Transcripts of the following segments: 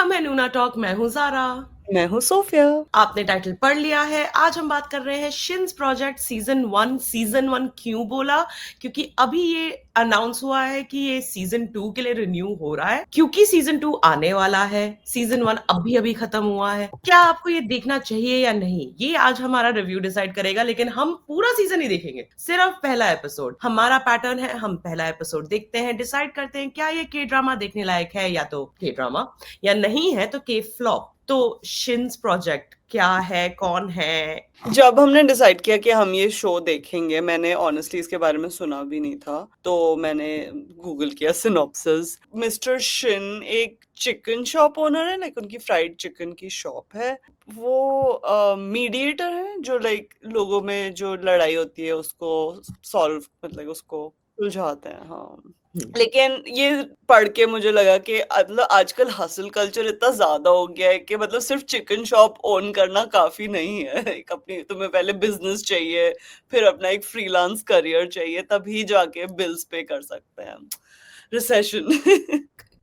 Welcome है नूना talk. मैं हूँ ज़ारा। मैं हूँ सोफिया। आपने टाइटल पढ़ लिया है। आज हम बात कर रहे हैं शिन्स प्रोजेक्ट सीजन 1। सीजन 1 क्यों बोला? क्योंकि अभी ये अनाउंस हुआ है कि ये सीजन 2 के लिए रिन्यू हो रहा है, क्योंकि सीजन 2 आने वाला है। सीजन 1 अभी अभी खत्म हुआ है। क्या आपको ये देखना चाहिए या नहीं, ये आज हमारा रिव्यू डिसाइड करेगा। लेकिन हम पूरा सीजन ही देखेंगे, सिर्फ पहला एपिसोड। हमारा पैटर्न है, हम पहला एपिसोड देखते हैं, डिसाइड करते हैं क्या ये के ड्रामा देखने लायक है, या तो के ड्रामा, या नहीं है तो के फ्लॉप। तो शिन्स प्रोजेक्ट क्या है, कौन है? जब हमने डिसाइड किया कि हम ये शो देखेंगे, मैंने ऑनेस्टली इसके बारे में सुना भी नहीं था, तो मैंने गूगल किया सिनॉप्सिस। मिस्टर शिन एक चिकन शॉप ओनर है, लाइक उनकी फ्राइड चिकन की शॉप है। वो मीडिएटर है जो लाइक लोगों में जो लड़ाई होती है उसको सॉल्व, मतलब उसको सुलझाते हैं। हाँ, लेकिन ये पढ़ के मुझे लगा कि मतलब आजकल हसल कल्चर इतना ज्यादा हो गया है कि मतलब सिर्फ चिकन शॉप ओन करना काफी नहीं है। एक अपनी तुम्हें पहले बिजनेस चाहिए, फिर अपना एक फ्रीलांस करियर चाहिए, तभी जाके बिल्स पे कर सकते हैं। रिसेशन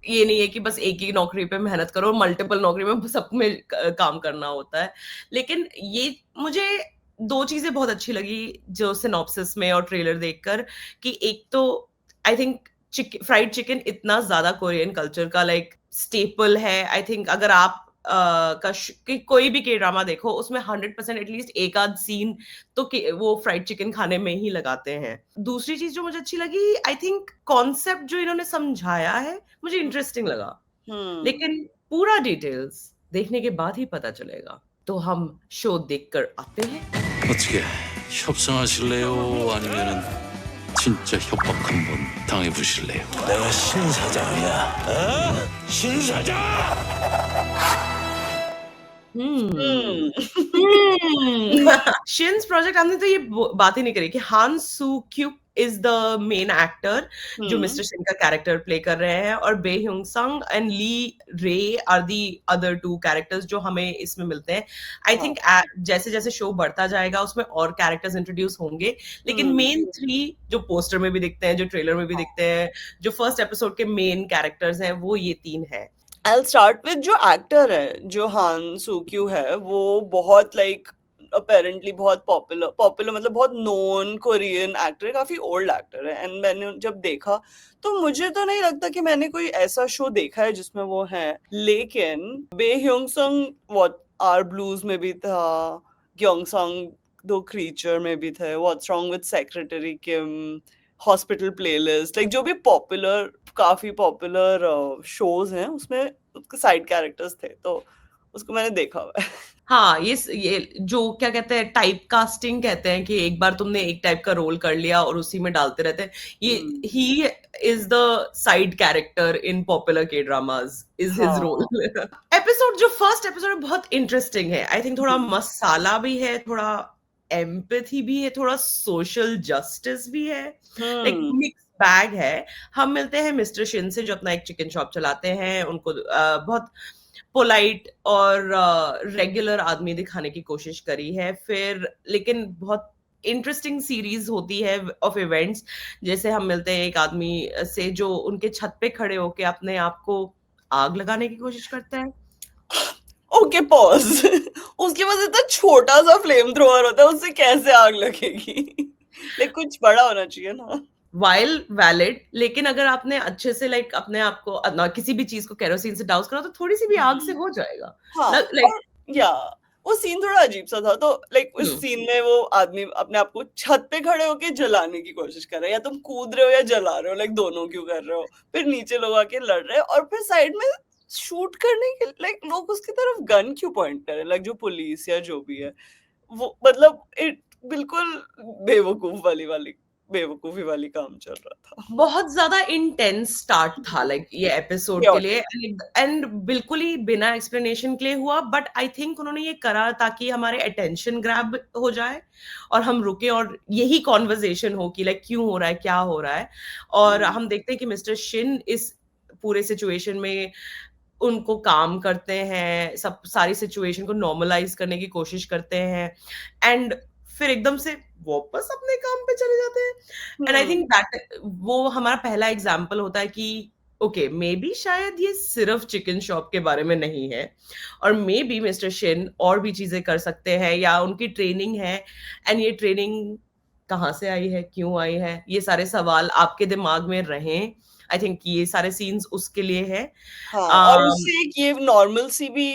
ये नहीं है कि बस एक ही नौकरी पे मेहनत करो, मल्टीपल नौकरी में सब में काम करना होता है। लेकिन ये मुझे दो चीजें बहुत अच्छी लगी जो सिनॉप्सिस में और ट्रेलर देखकर, कि एक तो आई थिंक फ्राइड चिकन इतना ज्यादा कोरियन कल्चर का लाइक स्टेपल है। आई थिंक अगर आप कि कोई भी के ड्रामा देखो, उसमें 100% एटलीस्ट एक आध सीन तो वो फ्राइड चिकन खाने में ही लगाते हैं। दूसरी चीज जो मुझे अच्छी लगी, आई थिंक कॉन्सेप्ट जो इन्होंने समझाया है मुझे इंटरेस्टिंग लगा। हम्म। लेकिन पूरा डिटेल्स देखने के बाद ही पता चलेगा। तो हम शो देखकर आते हैं। 어떻게 협상하실래요? 아니면은 진짜 협박 한번 당해보실래요? 내가 신 사장이야. 어? 신 사장! शिन्स प्रोजेक्ट हमने तो ये बात ही नहीं करी कि Han Su Kyuk is the main actor जो मिस्टर शिन का कैरेक्टर प्ले कर रहे हैं, और बे ह्यूंग संग एंड ली रे आर दी अदर 2 कैरेक्टर्स जो हमें इसमें मिलते हैं। आई थिंक जैसे जैसे शो बढ़ता जाएगा उसमें और कैरेक्टर्स इंट्रोड्यूस होंगे, लेकिन मेन 3 जो पोस्टर में भी दिखते हैं, जो ट्रेलर में भी दिखते हैं, जो फर्स्ट एपिसोड के मेन कैरेक्टर्स हैं, वो ये 3 हैं। I'll start with जो एक्टर है, जो हान सूक्यू है, वो बहुत लाइक अपेरेंटली बहुत पॉपुलर मतलब बहुत नोन कोरियन एक्टर है, काफी ओल्ड एक्टर है। एंड मैंने जब देखा तो मुझे तो नहीं लगता कि मैंने कोई ऐसा शो देखा है जिसमें वो है। लेकिन बे ह्यूंग संग व्हाट आर ब्लूज में भी था, ग्योंग संग दो क्रीचर में भी थे, what's wrong with secretary Kim, hospital playlist, like जो भी पॉपुलर, काफी पॉपुलर शोज हैं उसमें उसके साइड कैरेक्टर्स थे, तो उसको मैंने देखा हुआ है। हाँ, ये जो क्या कहते हैं, टाइप कास्टिंग कहते हैं, कि एक बार तुमने एक टाइप का रोल कर लिया और उसी में डालते रहते हैं। ये ही is the side character in popular K dramas, is his role. Episode जो फर्स्ट एपिसोड बहुत इंटरेस्टिंग है। आई थिंक थोड़ा मसाला भी है, थोड़ा एम्पैथी भी है, थोड़ा सोशल जस्टिस भी है, लाइक मिक्स बैग है। हम मिलते हैं मिस्टर शिन से जो अपना एक चिकन शॉप चलाते हैं। उनको बहुत पोलाइट और रेगुलर आदमी दिखाने की कोशिश करी है फिर, लेकिन बहुत इंटरेस्टिंग सीरीज होती है ऑफ इवेंट्स। जैसे हम मिलते हैं एक आदमी से जो उनके छत पे खड़े होके अपने आप को आग लगाने की कोशिश करता है। Okay pause. उसके पास इतना छोटा सा फ्लेम थ्रोअर होता है, उससे कैसे आग लगेगी? लाइक कुछ बड़ा होना चाहिए ना। वाइल वैलिड, लेकिन अगर आपने अच्छे से लाइक अपने आप को किसी भी चीज को केरोसिन से डाउस करा तो थोड़ी सी भी आग से हो जाएगा। हाँ, लाइक और या वो सीन थोड़ा अजीब सा था, तो लाइक उस सीन में वो आदमी अपने आप को छत पे खड़े होके जलाने की कोशिश कर रहा है, या तुम कूद रहे हो या जला रहे हो, लाइक दोनों क्यों कर रहे हो? फिर नीचे लोग आके लड़ रहे हैं और फिर साइड में शूट करने के लाइक लोग उसकी तरफ गन क्यों पॉइंट कर रहे हैं, लाइक जो पुलिस या जो भी है वो, मतलब इट बिल्कुल बेवकूफी वाली काम चल रहा था। बहुत ज्यादा इंटेंस स्टार्ट था लाइक ये एपिसोड के लिए, एंड बिल्कुल ही बिना एक्सप्लेनेशन के लिए हुआ। बट आई थिंक उन्होंने ये करा ताकि हमारे अटेंशन ग्रैब हो जाए और हम रुके और यही कॉन्वर्जेशन हो कि लाइक क्यों हो रहा है, क्या हो रहा है। और हम देखते हैं कि मिस्टर शिन इस पूरे सिचुएशन में उनको काम करते हैं, सब सारी सिचुएशन को नॉर्मलाइज करने की कोशिश करते हैं, एंड फिर एकदम से वापस अपने काम पे चले जाते हैं। एंड आई थिंक दैट वो हमारा पहला एग्जाम्पल होता है कि ओके, मे बी शायद ये सिर्फ चिकन शॉप के बारे में नहीं है, और मे बी मिस्टर शिन और भी चीजें कर सकते हैं, या उनकी ट्रेनिंग है, एंड ये ट्रेनिंग कहाँ से आई है, क्यों आई है, ये सारे सवाल आपके दिमाग में रहें। आई थिंक ये सारे सीन्स उसके लिए है। हाँ, और उससे एक ये नॉर्मल सी भी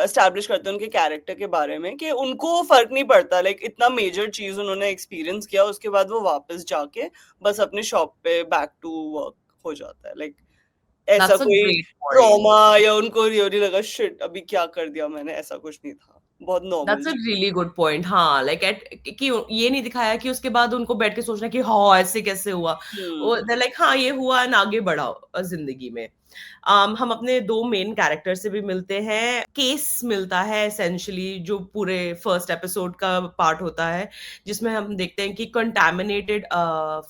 एस्टैब्लिश करते हैं उनके कैरेक्टर के बारे में कि उनको फर्क नहीं पड़ता, लाइक इतना मेजर चीज उन्होंने एक्सपीरियंस किया, उसके बाद वो वापस जाके बस अपने शॉप पे बैक टू वर्क हो जाता है। लाइक ऐसा दैट्स अ कोई ग्रेट पॉइंट। ट्रॉमा या उनको रियली लगा शिट अभी क्या कर दिया मैंने, ऐसा कुछ नहीं था, बहुत that's a normal. Really good point. हाँ, लाइक एट कि ये नहीं दिखाया कि उसके बाद उनको बैठ के सोचना कि हाँ ऐसे कैसे हुआ। हम्म। लाइक हाँ ये हुआ, एंड आगे बढ़ाओ जिंदगी में। हम अपने दो मेन कैरेक्टर से भी मिलते हैं। केस मिलता है एसेंशियली, जो पूरे फर्स्ट एपिसोड का पार्ट होता है, जिसमें हम देखते हैं कि कंटामिनेटेड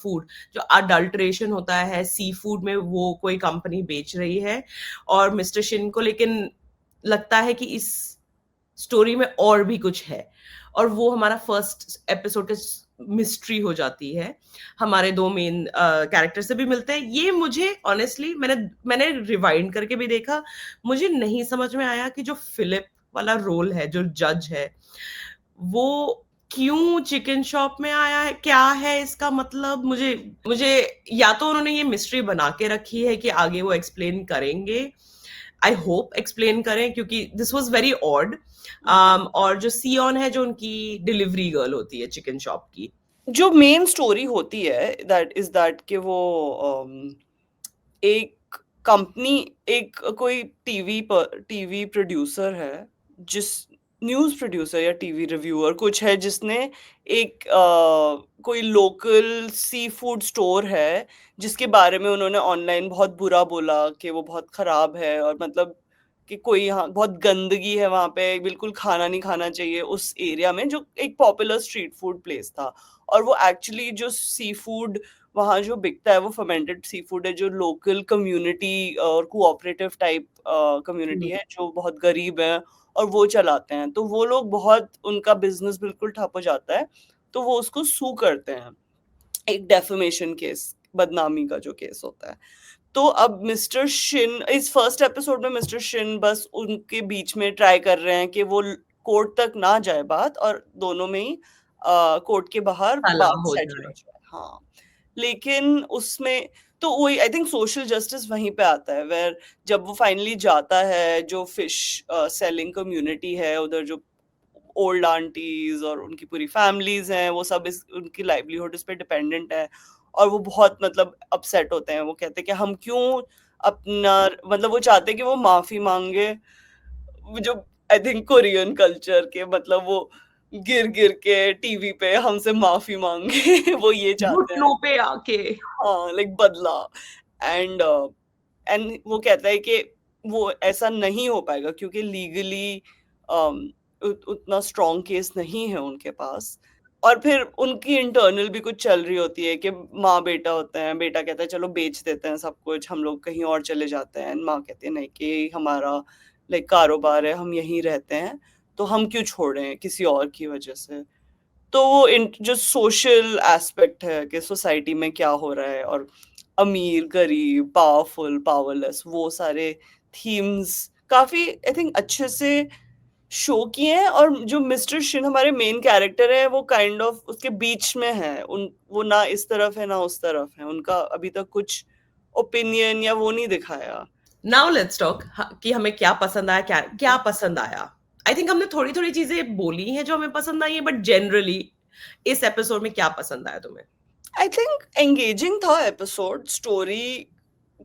फूड, जो अडल्ट्रेशन होता है सी फूड में, वो कोई कंपनी बेच रही है। और मिस्टर शिन को लेकिन लगता है कि इस स्टोरी में और भी कुछ है, और वो हमारा फर्स्ट एपिसोड का मिस्ट्री हो जाती है। हमारे दो मेन कैरेक्टर से भी मिलते हैं। ये मुझे ऑनेस्टली, मैंने रिवाइंड करके भी देखा, मुझे नहीं समझ में आया कि जो फिलिप वाला रोल है, जो जज है, वो क्यों चिकन शॉप में आया है, क्या है इसका मतलब। मुझे मुझे या तो उन्होंने ये मिस्ट्री बना के रखी है कि आगे वो एक्सप्लेन करेंगे, आई होप एक्सप्लेन करें, क्योंकि दिस वाज वेरी ऑड। और जो सियोन है, जो उनकी डिलीवरी गर्ल होती है चिकन शॉप की, जो मेन स्टोरी होती है दैट इज दैट कि वो एक कंपनी, एक कोई टीवी प्रोड्यूसर है, जिस न्यूज़ प्रोड्यूसर या टीवी रिव्यूअर कुछ है, जिसने एक कोई लोकल सी फूड स्टोर है जिसके बारे में उन्होंने ऑनलाइन बहुत बुरा बोला कि वो बहुत खराब है, और मतलब कि कोई यहाँ बहुत गंदगी है वहाँ पे, बिल्कुल खाना नहीं खाना चाहिए उस एरिया में, जो एक पॉपुलर स्ट्रीट फूड प्लेस था। और वो एक्चुअली जो सी फूड वहाँ जो बिकता है वो फर्मेंटेड सी फूड है, जो लोकल कम्युनिटी और कोऑपरेटिव टाइप कम्युनिटी है जो बहुत गरीब है और वो चलाते हैं। तो वो लोग बहुत, उनका बिजनेस बिल्कुल ठप हो जाता है, तो वो उसको सू करते हैं, एक डेफेमेशन केस, बदनामी का जो केस होता है। तो अब मिस्टर शिन इस फर्स्ट एपिसोड में मिस्टर शिन बस उनके बीच में ट्राई कर रहे हैं कि वो कोर्ट तक ना जाए बात, और दोनों में ही कोर्ट के बाहर सलाह बात हो सेटल हो जाए। जाए। हाँ, लेकिन उसमें तो वही आई थिंक सोशल जस्टिस वहीं पे आता है, वेर जब वो फाइनली जाता है, जो फिश सेलिंग कम्युनिटी है उधर, जो ओल्ड आंटीज और उनकी पूरी फैमिलीज हैं, वो सब उनकी लाइवलीहुड इस पे डिपेंडेंट है, और वो बहुत मतलब अपसेट होते हैं। वो कहते हैं कि हम क्यों अपना, मतलब वो चाहते हैं कि वो माफी मांगे, जो आई थिंक कोरियन कल्चर के, मतलब वो गिर गिर के टीवी पे हमसे माफी मांगे वो ये चाहते हैं। घुटनों पे आके। हाँ, लाइक बदला। एंड एंड वो कहता है कि वो ऐसा नहीं हो पाएगा क्योंकि लीगली उतना स्ट्रॉन्ग केस नहीं है उनके पास। और फिर उनकी इंटरनल भी कुछ चल रही होती है कि माँ बेटा होते हैं, बेटा कहता है चलो बेच देते हैं सब कुछ, हम लोग कहीं और चले जाते हैं, माँ कहती है नहीं, कि हमारा लाइक कारोबार है, हम यहीं रहते हैं, तो हम क्यों छोड़ें किसी और की वजह से। तो वो जो सोशल एस्पेक्ट है कि सोसाइटी में क्या हो रहा है, और अमीर गरीब पावरफुल पावरलेस, वो सारे थीम्स काफी आई थिंक अच्छे से शो किए हैं। और जो मिस्टर शिन हमारे मेन कैरेक्टर है, वो काइंड ऑफ उसके बीच में है, वो ना इस तरफ है ना उस तरफ है, उनका अभी तक कुछ ओपिनियन या वो नहीं दिखाया। नाउ लेट्स टॉक कि हमें क्या पसंद आया, क्या क्या पसंद आया। आई थिंक हमने थोड़ी थोड़ी चीजें बोली हैं जो हमें पसंद आई है, बट जनरली इस एपिसोड में क्या पसंद आया तुम्हें? आई थिंक एंगेजिंग था एपिसोड, स्टोरी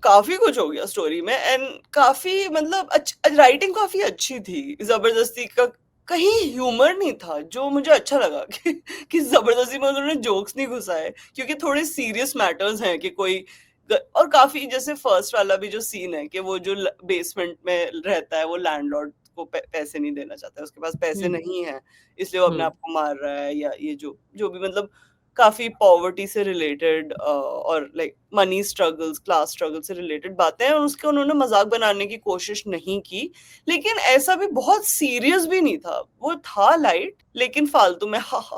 काफी कुछ हो गया स्टोरी में, एंड काफी मतलब राइटिंग काफी अच्छी थी। जबरदस्ती का कहीं ह्यूमर नहीं था, जो मुझे अच्छा लगा कि जबरदस्ती में उन्होंने जोक्स नहीं घुसाए, क्योंकि थोड़े सीरियस मैटर्स हैं कि कोई और काफी जैसे फर्स्ट वाला भी जो सीन है कि वो जो बेसमेंट में रहता है, वो लैंडलॉर्ड को पैसे नहीं देना चाहता है, उसके पास पैसे हम्म। नहीं है, इसलिए वो अपने हम्म। आप को मार रहा है, या ये जो जो भी मतलब काफी पॉवर्टी से रिलेटेड और like money struggles, class struggle से रिलेटेड बातें हैं, और उसके उन्होंने मजाक बनाने की कोशिश नहीं की, लेकिन ऐसा भी बहुत सीरियस भी नहीं था, वो था लाइट, लेकिन फालतू में हा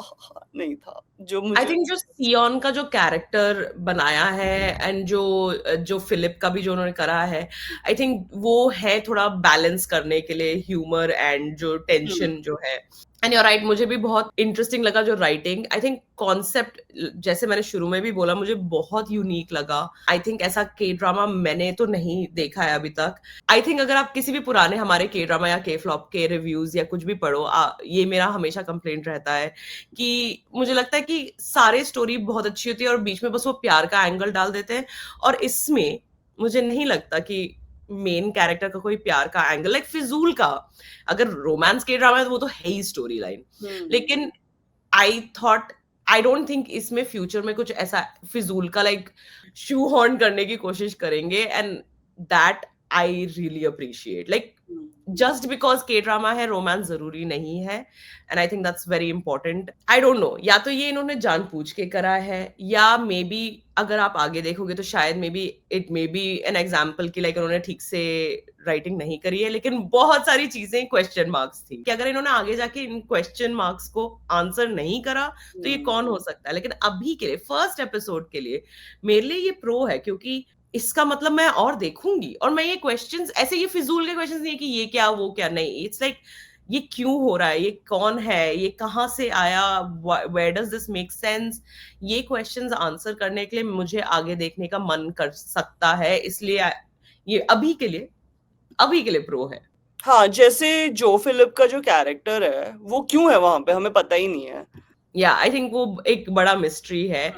नहीं था, जो आई मुझे थिंक जो सियोन का जो कैरेक्टर बनाया है एंड जो जो फिलिप का भी जो उन्होंने करा है, आई थिंक वो है थोड़ा बैलेंस करने के लिए ह्यूमर एंड जो हम्म, टेंशन जो है। एंड यूर राइट, मुझे भी बहुत इंटरेस्टिंग लगा जो राइटिंग, आई थिंक कॉन्सेप्ट, जैसे मैंने शुरू में भी बोला, मुझे बहुत यूनिक लगा। आई थिंक ऐसा के ड्रामा मैंने तो नहीं देखा है अभी तक। आई थिंक अगर आप किसी भी पुराने हमारे के ड्रामा या के फ्लॉप के रिव्यूज या कुछ भी पढ़ो, ये मेरा हमेशा कंप्लेंट रहता है कि मुझे लगता है कि सारे स्टोरी बहुत अच्छी होती है और बीच में बस वो प्यार का एंगल डाल देते हैं, और इसमें मुझे नहीं लगता कि मेन कैरेक्टर का कोई प्यार का एंगल, लाइक फिजूल का, अगर रोमांस के ड्रामा है तो वो तो है ही स्टोरी लाइन, लेकिन I thought, I don't think इसमें फ्यूचर में कुछ ऐसा फिजूल का लाइक शू हॉर्न करने की कोशिश करेंगे, and that I really appreciate. Like just because के ड्रामा है, रोमांस जरूरी नहीं है, and I think that's very important. I don't know, या तो ये इन्होंने जानबूझ के करा है, या मे बी अगर आप आगे देखोगे तो शायद may be it may be an example की लाइक उन्होंने ठीक से राइटिंग नहीं करी है, लेकिन बहुत सारी चीजें क्वेश्चन मार्क्स थी कि अगर इन्होंने आगे जाके इन क्वेश्चन मार्क्स को आंसर नहीं करा तो ये कौन हो सकता है। लेकिन अभी के लिए, फर्स्ट एपिसोड के लिए मेरे लिए ये प्रो है, क्योंकि इसका मतलब मैं और देखूंगी, और मैं ये क्वेश्चंस, ऐसे ये फिजूल के क्वेश्चंस नहीं है कि ये क्या वो क्या, नहीं, इट्स लाइक ये क्यों हो रहा है, ये कौन है, ये कहाँ से आया, where does this make sense, ये क्वेश्चंस आंसर करने के लिए मुझे आगे देखने का मन कर सकता है, इसलिए ये अभी के लिए प्रो है। हाँ, जैसे जो फिलिप का जो कैरेक्टर है वो क्यों है वहां पे, हमें पता ही नहीं है। या आई थिंक वो एक बड़ा मिस्ट्री है।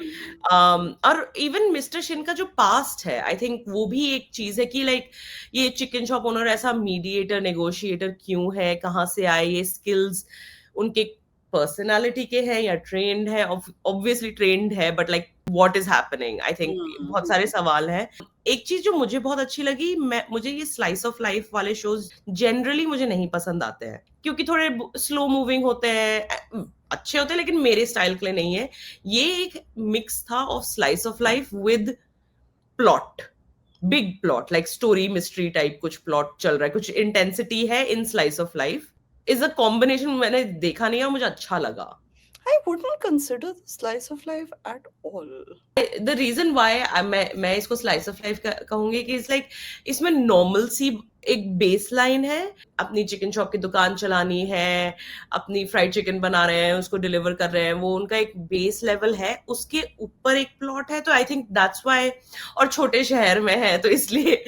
और इवन मिस्टर शिन का जो पास्ट है, आई थिंक वो भी एक चीज है कि लाइक ये चिकन शॉप ओनर ऐसा मीडिएटर नेगोशिएटर क्यों है, कहाँ से आए ये स्किल्स, उनके पर्सनालिटी के हैं या ट्रेंड है, ऑब्वियसली ट्रेंड है, but like what is happening, I think बहुत सारे सवाल हैं। एक चीज जो मुझे बहुत अच्छी लगी, मुझे ये स्लाइस ऑफ लाइफ वाले शोज जनरली मुझे नहीं पसंद आते हैं, क्योंकि थोड़े स्लो मूविंग होते हैं, अच्छे होते हैं, लेकिन मेरे स्टाइल के लिए नहीं है। ये एक मिक्स था of slice of life with plot, big plot, like story mystery type कुछ प्लॉट चल रहा है, कुछ इंटेंसिटी है in slice of life, is a combination मैंने देखा नहीं है और मुझे अच्छा लगा। I wouldn't consider the slice of life at all. The reason why मैं इसको स्लाइस ऑफ लाइफ कहूंगी कि इट्स लाइक इसमें नॉर्मल सी एक बेस लाइन है, अपनी चिकन शॉप की दुकान चलानी है, अपनी फ्राइड चिकन बना रहे हैं, उसको डिलीवर कर रहे हैं, वो उनका एक बेस लेवल है, उसके ऊपर एक प्लॉट है, तो आई थिंक दैट्स वाई, और छोटे शहर में है तो इसलिए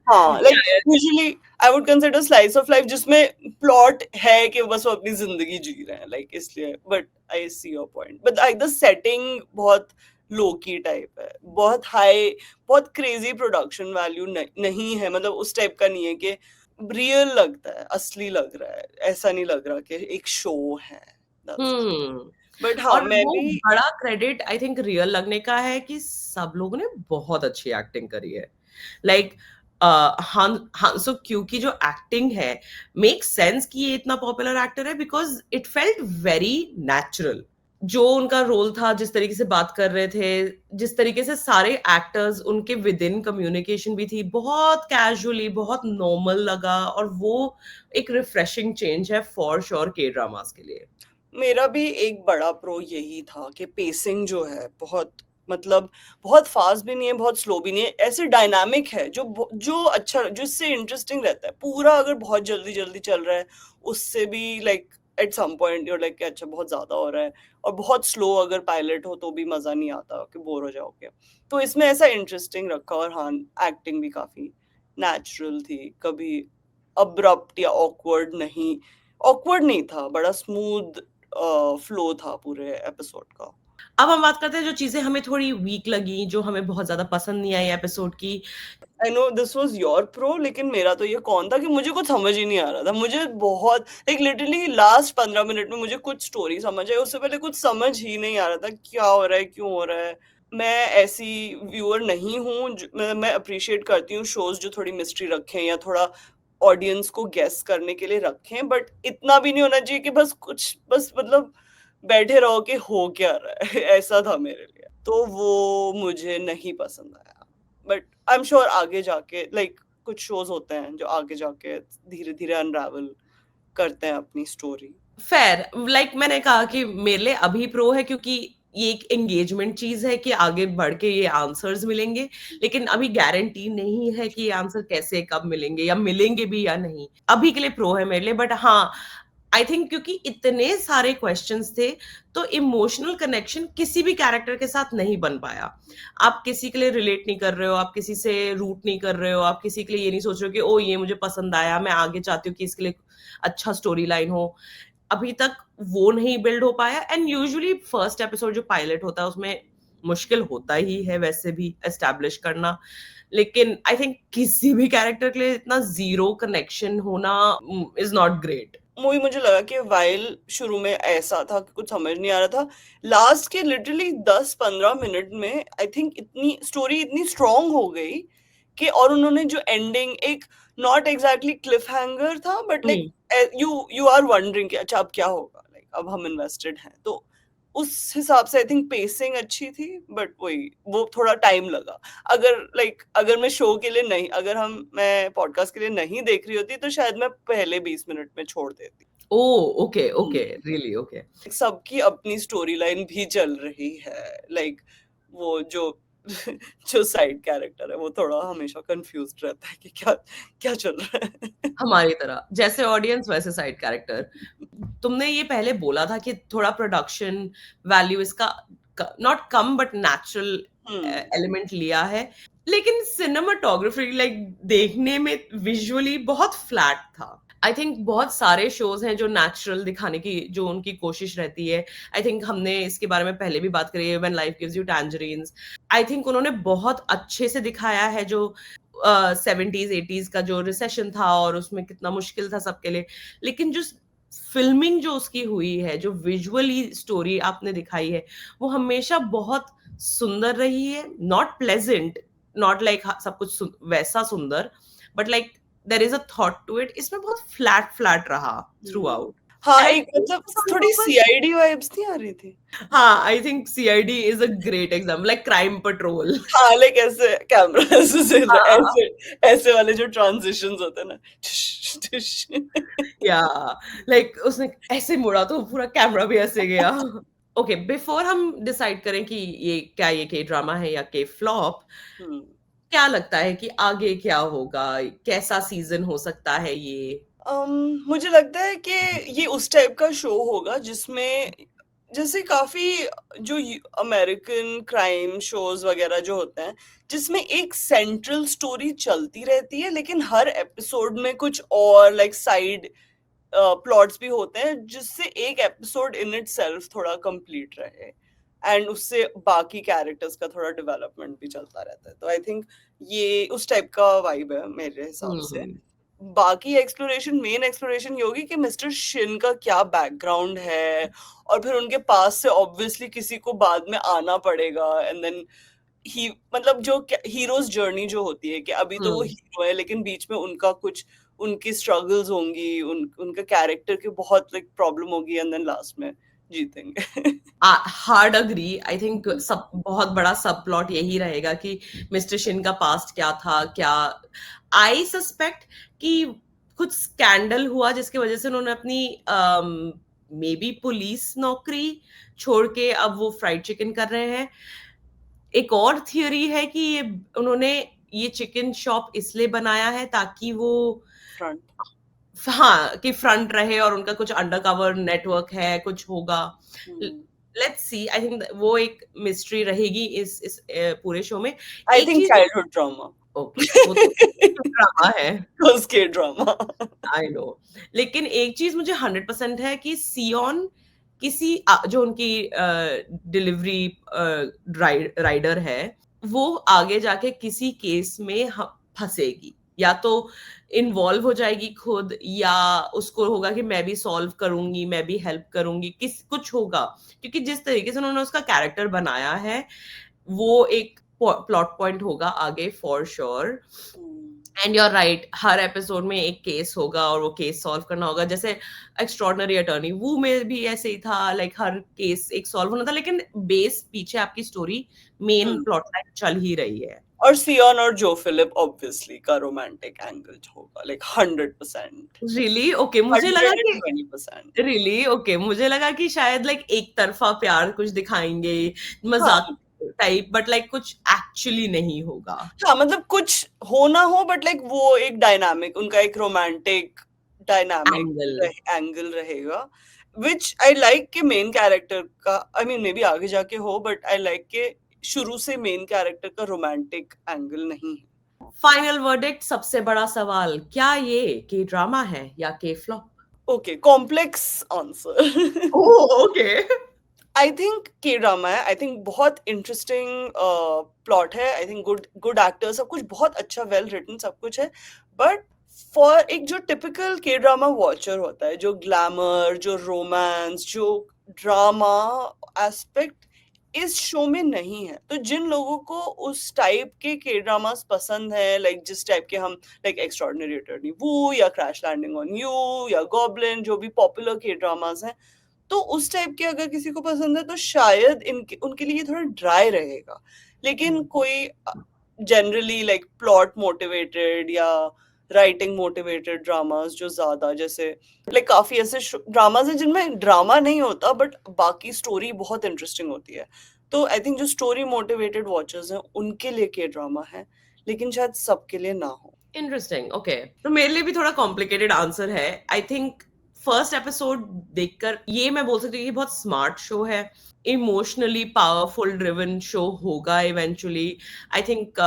हाँ, like usually I would consider slice of life जिसमें plot है कि बस वो अपनी जिंदगी जी रहे हैं, like इसलिए, but I see your point, but like the setting बहुत low key type है, बहुत high, बहुत crazy production value नहीं है, मतलब उस टाइप का नहीं है कि real लगता है, असली लग रहा है, ऐसा नहीं लग रहा कि एक शो है। बट हाँ, और मैं वो भी बड़ा क्रेडिट आई थिंक रियल लगने का है कि सब लोगों ने बहुत अच्छी एक्टिंग करी है, लाइक हांसो क्यू की जो एक्टिंग है, मेक सेंस कि ये इतना पॉपुलर एक्टर है, because it felt very natural, जो उनका रोल था, जिस तरीके से बात कर रहे थे, जिस तरीके से सारे एक्टर्स, उनके विद इन कम्युनिकेशन भी थी, बहुत कैजुअली, बहुत नॉर्मल लगा, और वो एक रिफ्रेशिंग चेंज है फॉर श्योर के ड्रामास के लिए। मेरा भी एक बड़ा प्रो यही था कि पेसिंग जो है बहुत, मतलब बहुत फास्ट भी नहीं है, बहुत स्लो भी नहीं है, ऐसे डायनामिक है जो अच्छा, जो इससे इंटरेस्टिंग रहता है। पूरा अगर बहुत जल्दी जल्दी चल रहा है उससे भी like at some point you're like अच्छा बहुत ज्यादा हो रहा है, और बहुत स्लो अगर पायलट हो तो भी मजा नहीं आता, कि बोर हो जाओगे। तो इसमें ऐसा इंटरेस्टिंग रखा, और हाँ, एक्टिंग भी काफी नेचुरल थी, कभी अब्रप्ट या ऑकवर्ड नहीं था, बड़ा स्मूथ फ्लो था पूरे एपिसोड का। अब हम बात करते हैं जो चीजें हमें थोड़ी वीक लगी, जो हमें बहुत ज्यादा पसंद नहीं आई एपिसोड की। I know this was your pro, लेकिन मेरा तो ये कौन था कि मुझे कुछ समझ ही नहीं आ रहा था। मुझे बहुत लाइक लिटरली लास्ट 15 मिनट में मुझे कुछ स्टोरी समझ आई, उससे पहले कुछ समझ ही नहीं आ रहा था क्या हो रहा है, क्यों हो रहा है। मैं ऐसी व्यूअर नहीं हूँ, मैं अप्रिशिएट करती हूँ शोज जो थोड़ी मिस्ट्री रखें या थोड़ा ऑडियंस को गेस करने के लिए रखें, बट इतना भी नहीं होना चाहिए कि बस मतलब बैठे रहो कि हो क्या रहा है ऐसा था मेरे लिए। तो वो मुझे नहीं पसंद आया, बट आई एम श्योर आगे जाके लाइक कुछ शोज होते हैं जो आगे जाके धीरे धीरे अनरावल करते हैं अपनी स्टोरी। फेयर, लाइक मैंने कहा कि मेरे लिए अभी प्रो है क्योंकि ये एक एंगेजमेंट चीज है कि आगे बढ़ के ये आंसर्स मिलेंगे, लेकिन अभी गारंटी नहीं है कि ये आंसर कैसे कब मिलेंगे या मिलेंगे भी या नहीं। अभी के लिए प्रो है मेरे लिए, बट हाँ आई थिंक क्योंकि इतने सारे क्वेश्चंस थे तो इमोशनल कनेक्शन किसी भी कैरेक्टर के साथ नहीं बन पाया। आप किसी के लिए रिलेट नहीं कर रहे हो, आप किसी से रूट नहीं कर रहे हो, आप किसी के लिए ये नहीं सोच रहे हो कि ओ ये मुझे पसंद आया, मैं आगे चाहती हूँ कि इसके लिए अच्छा स्टोरी लाइन हो। अभी तक वो नहीं बिल्ड हो पाया। एंड यूजुअली फर्स्ट एपिसोड जो पायलट होता है उसमें मुश्किल होता ही है वैसे भी एस्टैब्लिश करना, लेकिन आई थिंक किसी भी कैरेक्टर के लिए इतना जीरो कनेक्शन होना इज नॉट ग्रेट। मूवी मुझे लगा कि वाइल शुरू में ऐसा था कि कुछ समझ नहीं आ रहा था, लास्ट के लिटरली 10-15 मिनट में आई थिंक इतनी स्टोरी इतनी स्ट्रांग हो गई कि, और उन्होंने जो एंडिंग एक नॉट एग्जैक्टली क्लिफ हैंगर था but like you are wondering कि अच्छा अब क्या होगा, लाइक अब हम इन्वेस्टेड हैं, तो उस हिसाब से आई थिंक पेसिंग अच्छी थी, बट वही वो थोड़ा टाइम लगा। अगर मैं शो के लिए नहीं, मैं पॉडकास्ट के लिए नहीं देख रही होती तो शायद मैं पहले 20 मिनट में छोड़ देती। Okay okay, really okay. सबकी अपनी स्टोरी लाइन भी चल रही है, लाइक वो जो जो साइड कैरेक्टर है वो थोड़ा हमेशा कंफ्यूज्ड रहता है कि क्या क्या चल रहा है। हमारी तरह, जैसे ऑडियंस वैसे साइड कैरेक्टर। तुमने ये पहले बोला था कि थोड़ा प्रोडक्शन वैल्यू इसका not come but natural element लिया है, लेकिन सिनेमाटोग्राफी लाइक देखने में विजुअली बहुत फ्लैट था। आई थिंक बहुत सारे शोज हैं जो नेचुरल दिखाने की जो उनकी कोशिश रहती है। आई थिंक हमने इसके बारे में पहले भी बात करी है, when life gives you tangerines. I think उन्होंने बहुत अच्छे से दिखाया है जो 70s 80s का जो रिसेशन था और उसमें कितना मुश्किल था सबके लिए, लेकिन जो फिल्मिंग जो उसकी हुई है, जो विजुअली स्टोरी आपने दिखाई है, वो हमेशा बहुत सुंदर रही है। नॉट प्लेजेंट, नॉट लाइक सब कुछ वैसा सुंदर, but like there is a thought to it. इसमें बहुत फ्लैट फ्लैट रहा थ्रू आउट। हाँ, एक मतलब थोड़ी सीआईडी वाइब्स नहीं आ रही थी। हाँ, I think CID is a great example, like crime petrol. हाँ, लाइक ऐसे कैमरा ऐसे वाले जो ट्रांजिशंस होते हैं ना, या लाइक उसने ऐसे मुड़ा तो पूरा कैमरा भी ऐसे गया। ओके, बिफोर हम डिसाइड करें कि ये के ड्रामा है या के फ्लॉप, क्या लगता है कि आगे क्या होगा, कैसा सीजन हो सकता है ये? मुझे लगता है कि ये उस टाइप का शो होगा जिसमें जैसे काफी जो अमेरिकन क्राइम शोज वगैरह जो होते हैं जिसमें एक सेंट्रल स्टोरी चलती रहती है लेकिन हर एपिसोड में कुछ और लाइक साइड प्लॉट्स भी होते हैं जिससे एक एपिसोड इन इटसेल्फ थोड़ा कंप्लीट रहे एंड उससे बाकी कैरेक्टर्स का थोड़ा डेवलपमेंट भी चलता रहता है। तो आई थिंक ये उस टाइप का वाइब है मेरे हिसाब से। बाकी मेन एक्सप्लोरेशन ये होगी कि मिस्टर शिन का क्या बैकग्राउंड है और फिर उनके पास से ऑब्वियसली किसी को बाद में आना पड़ेगा एंड देन मतलब जो हीरोज जर्नी जो होती है कि अभी तो वो हीरो है लेकिन बीच में उनकी स्ट्रगल्स होंगी, उनका कैरेक्टर की बहुत लाइक प्रॉब्लम होगी एंड देन लास्ट में जीतेंगे। Hard agree. आई थिंक सब बहुत बड़ा सब प्लॉट यही रहेगा कि मिस्टर शिन का पास्ट क्या था, क्या आई सस्पेक्ट कि कुछ स्कैंडल हुआ जिसकी वजह से उन्होंने अपनी मे बी पुलिस नौकरी छोड़ के अब वो फ्राइड चिकन कर रहे हैं। एक और थियरी है कि उन्होंने ये चिकन शॉप इसलिए बनाया है ताकि वो हाँ कि फ्रंट रहे और उनका कुछ अंडरकवर नेटवर्क है, कुछ होगा। Let's see. आई थिंक वो एक मिस्ट्री रहेगी इस पूरे शो में। I think childhood trauma. Okay, वो तो ड्रामा है, उसके ड्रामा। I know. लेकिन एक चीज मुझे 100% है कि सियोन किसी जो उनकी डिलीवरी राइडर है वो आगे जाके किसी केस में फंसेगी, या तो इन्वॉल्व हो जाएगी खुद या उसको होगा कि मैं भी सॉल्व करूंगी, मैं भी हेल्प करूंगी, कुछ होगा। क्योंकि जिस तरीके से उन्होंने उसका कैरेक्टर बनाया है वो एक प्लॉट पॉइंट होगा आगे for sure. And you are right, हर एपिसोड में एक केस होगा और वो केस सॉल्व करना होगा, जैसे एक्स्ट्रॉर्डनरी अटर्नी वो में भी ऐसे ही था, लाइक हर केस एक सॉल्व होना था, लेकिन बेस पीछे आपकी स्टोरी मेन हम्म। प्लॉट लाइन चल ही रही है. और सियोन और जो फिलिप ऑब्वियसली का रोमांटिक एंगल होगा, लाइक 100%, रियली ओके, मुझे लगा कि 120%। रियली ओके, मुझे लगा कि शायद लाइक एक तरफा प्यार कुछ दिखाएंगे, मजाक हाँ टाइप, बट लाइक कुछ एक्चुअली नहीं होगा. हाँ, मतलब कुछ हो ना हो, बट लाइक वो एक डायनामिक, उनका एक रोमांटिक डायनामिक एंगल. एंगल रहेगा, विच आई लाइक के मेन कैरेक्टर का, आई मीन मे बी आगे जाके हो, बट आई लाइक के शुरू से मेन कैरेक्टर का रोमांटिक एंगल नहीं है। फाइनल वर्डिक्ट, सबसे बड़ा सवाल, क्या ये के ड्रामा है या के flop? Okay, complex answer. Okay. I think के ड्रामा है। आई थिंक बहुत इंटरेस्टिंग प्लॉट है। आई थिंक गुड एक्टर्स, सब कुछ बहुत अच्छा, वेल रिटन सब कुछ है। बट फॉर एक जो टिपिकल के ड्रामा वॉचर होता है, जो ग्लैमर, जो रोमांस, जो ड्रामा एस्पेक्ट इस शो में नहीं है, तो जिन लोगों को उस टाइप के ड्रामास पसंद है, लाइक जिस टाइप के हम, लाइक एक्स्ट्रॉर्डिनरी अटर्नी वू या क्रैश लैंडिंग ऑन यू या गॉब्लिन, जो भी पॉपुलर के ड्रामास हैं, तो उस टाइप के अगर किसी को पसंद है तो शायद इनके उनके लिए थोड़ा ड्राई रहेगा। लेकिन कोई जनरली लाइक प्लॉट मोटिवेटेड या राइटिंग मोटिवेटेड ड्रामास जो ज्यादा, जैसे लाइक काफी ऐसे ड्रामास हैं जिनमें ड्रामा नहीं होता बट बाकी स्टोरी बहुत इंटरेस्टिंग होती है, तो आई थिंक जो स्टोरी मोटिवेटेड वॉचर्स हैं उनके लिए के ड्रामा है, लेकिन शायद सबके लिए ना हो। इंटरेस्टिंग. ओके, तो मेरे लिए भी थोड़ा कॉम्प्लिकेटेड आंसर है. आई थिंक फर्स्ट एपिसोड देखकर ये मैं बोल सकती हूँ कि बहुत स्मार्ट शो है, इमोशनली पावरफुल ड्रिवन शो होगा इवेंचुअली. आई थिंक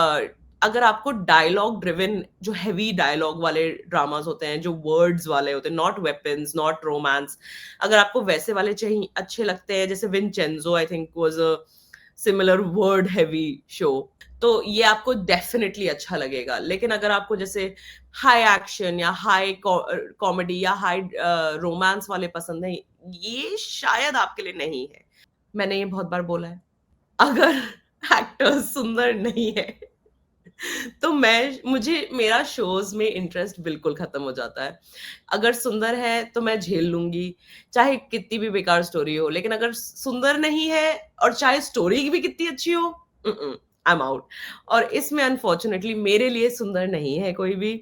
अगर आपको डायलॉग ड्रिवन, जो हैवी डायलॉग वाले ड्रामास होते हैं, जो वर्ड्स वाले होते हैं, नॉट वेपन्स, नॉट रोमांस, अगर आपको वैसे वाले चाहिए, अच्छे लगते हैं, जैसे Vincenzo I think was a similar word heavy show, तो ये आपको डेफिनेटली अच्छा लगेगा. लेकिन अगर आपको जैसे हाई एक्शन या हाई कॉमेडी या हाई रोमांस वाले पसंद है, ये शायद आपके लिए नहीं है. मैंने ये बहुत बार बोला है, अगर एक्टर्स सुंदर नहीं है तो मुझे मेरा शोज में इंटरेस्ट बिल्कुल खत्म हो जाता है. अगर सुंदर है तो मैं झेल लूंगी, चाहे कितनी भी बेकार स्टोरी हो. लेकिन अगर सुंदर नहीं है और चाहे स्टोरी भी कितनी अच्छी हो, आई एम आउट. और इसमें अनफॉर्चुनेटली मेरे लिए सुंदर नहीं है कोई भी,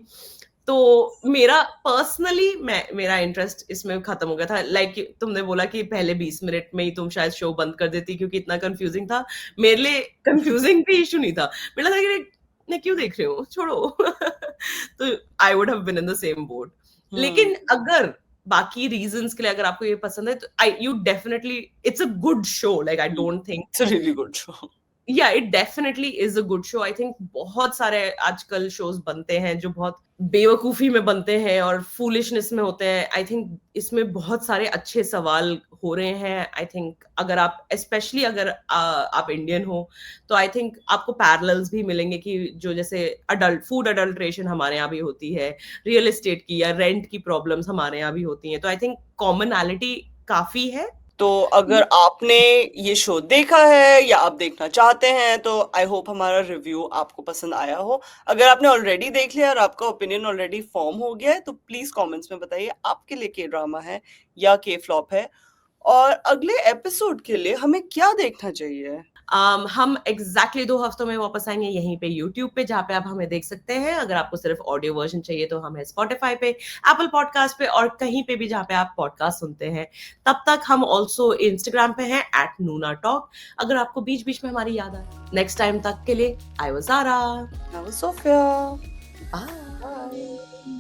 तो मेरा पर्सनली मेरा इंटरेस्ट इसमें खत्म हो गया था. लाइक तुमने बोला कि पहले 20 मिनट में ही तुम शायद शो बंद कर देती क्योंकि इतना कंफ्यूजिंग था. मेरे लिए कंफ्यूजिंग भी इशू नहीं था, मेरा था कि मैं क्यों देख रही हूँ, छोड़ो. तो I would have been in the same boat. लेकिन अगर बाकी रीजंस के लिए अगर आपको ये पसंद है तो you definitely, it's a good show. Like I don't think, it's a really good show. Yeah it definitely is a good show. I think बहुत सारे आजकल शोज बनते हैं जो बहुत बेवकूफी में बनते हैं और फूलिशनेस में होते हैं. आई थिंक इसमें बहुत सारे अच्छे सवाल हो रहे हैं. आई थिंक अगर आप स्पेशली अगर आप इंडियन हो तो आई थिंक आपको पैरेलल्स भी मिलेंगे कि जो जैसे फूड अडल्ट्रेशन हमारे यहाँ भी होती है, रियल एस्टेट की या रेंट की प्रॉब्लम्स हमारे यहाँ भी होती हैं. तो आई थिंक कॉमनैलिटी काफी है. तो अगर आपने ये शो देखा है या आप देखना चाहते हैं तो आई होप हमारा रिव्यू आपको पसंद आया हो. अगर आपने ऑलरेडी देख लिया और आपका ओपिनियन ऑलरेडी फॉर्म हो गया है तो प्लीज कमेंट्स में बताइए आपके लिए के ड्रामा है या के फ्लॉप है, और अगले एपिसोड के लिए हमें क्या देखना चाहिए. हम एग्जैक्टली 2 हफ्तों में वापस आएंगे यहीं पे यूट्यूब पे, जहाँ पे आप हमें देख सकते हैं. अगर आपको सिर्फ ऑडियो वर्जन चाहिए तो हम है स्पॉटिफाई पे, एप्पल पॉडकास्ट पे और कहीं पे भी जहाँ पे आप पॉडकास्ट सुनते हैं. तब तक हम ऑल्सो इंस्टाग्राम पे हैं @NoonaTalk, अगर आपको बीच बीच में हमारी याद आए. नेक्स्ट टाइम तक के लिए I was Zara. I was Sophia. Bye.